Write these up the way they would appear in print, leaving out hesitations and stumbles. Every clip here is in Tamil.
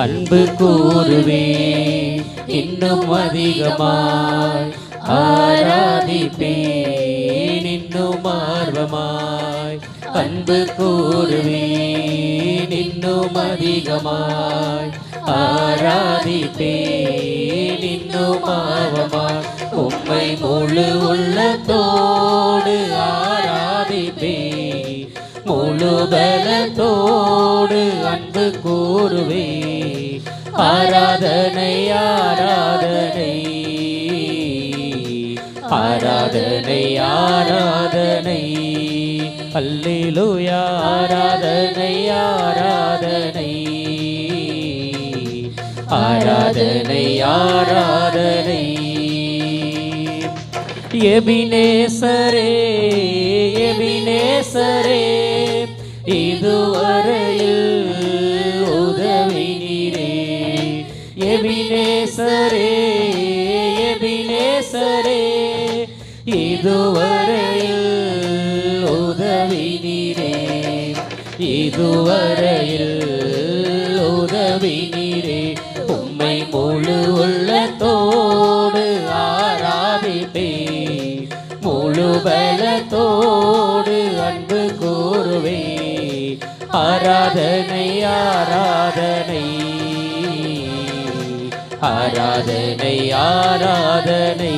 அன்பு கூறுவேன் இன்னும் அதிகமாய், ஆராதிப்பேன் இன்னும் ஆர்வமாய். அன்பு கூறுவேன் இன்னும் அதிகமாய், ஆராதிப்பேன் இன்னும் ஆர்வமாய். உம்மை முழு உள்ளத்தோடு ஆராதிப்பேன், முழு பலத்தோடு அன்பு கூறுவேன். ஆராதனை ஆராதனை ஆராதனை ஆராதனை, அல்லேலூயா. ஆராதனை ஆராதனை ஆராதனை ஆராதனை. எபினேசரே எபினேசரே, இதுவரையில் உதவி நீரே. எபினேசரே எபினேசரே, இதுவரையில் உதவி நீரே. இதுவரையில் உதவி நீரே. உம்மை முழு உள்ளத்தோடு ஆராதிப்பேன், முழு பலத்தோடு அன்பு கூறுவேன். ஆராதனை ஆராதனை ஆராதனை ஆராதனை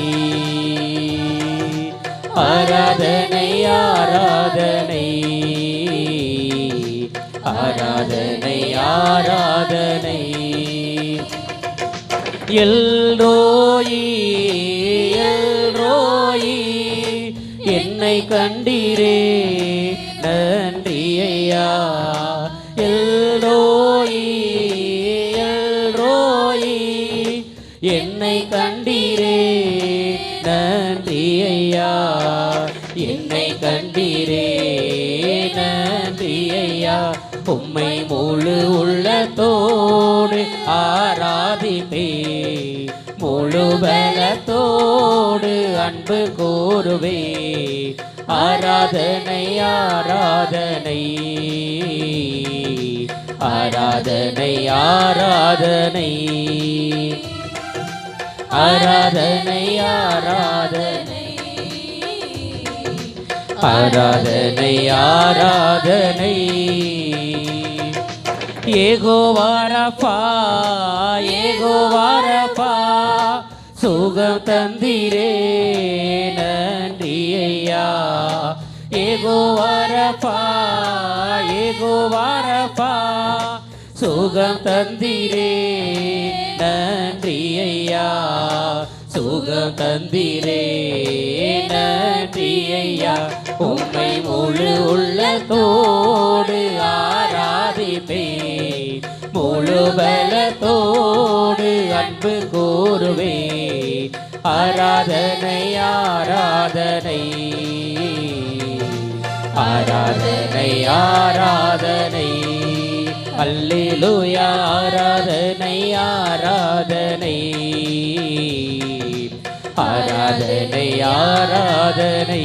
ஆராதனை ஆராதனை ஆராதனை ஆராதனை. எல்ரோயி எல்ரோயி, என்னை கண்டீரே நன்றி ஐயா. எல்ரோயி எல்ரோயி, என்னை கண்டீரே நன்றி ஐயா. என்னை கண்டீரே நன்றி ஐயா. உம்மை முழு உள்ளத்தோடு ஆராதிப்பேன், முழு பலத்தோடு அன்பு கூறுவேன். ஆராதனை ஆராதனை ஆராதனை ஆராதனை ஆராதனை ஆராதனை ஆராதனை ஆராதனை. யெகோவா ரஃபா யெகோவா ரஃபா, சுகம் தந்தீரே நன்றி ஐயா. யெகோவா ரஃபா யெகோவா ரஃபா, சுகம் தந்தீரே நன்றி ஐயா. சுகம் தந்தீரே நன்றி ஐயா. உம்மை முழு உள்ளத்தோடு ஆராதிப்பேன், முழு பலத்தோடு அன்பு கூறுவேன். ஆராதனை ஆராதனை ஆராதனை ஆராதனை, அல்லேலூயா. ஆராதனை ஆராதனை ஆராதனை ஆராதனை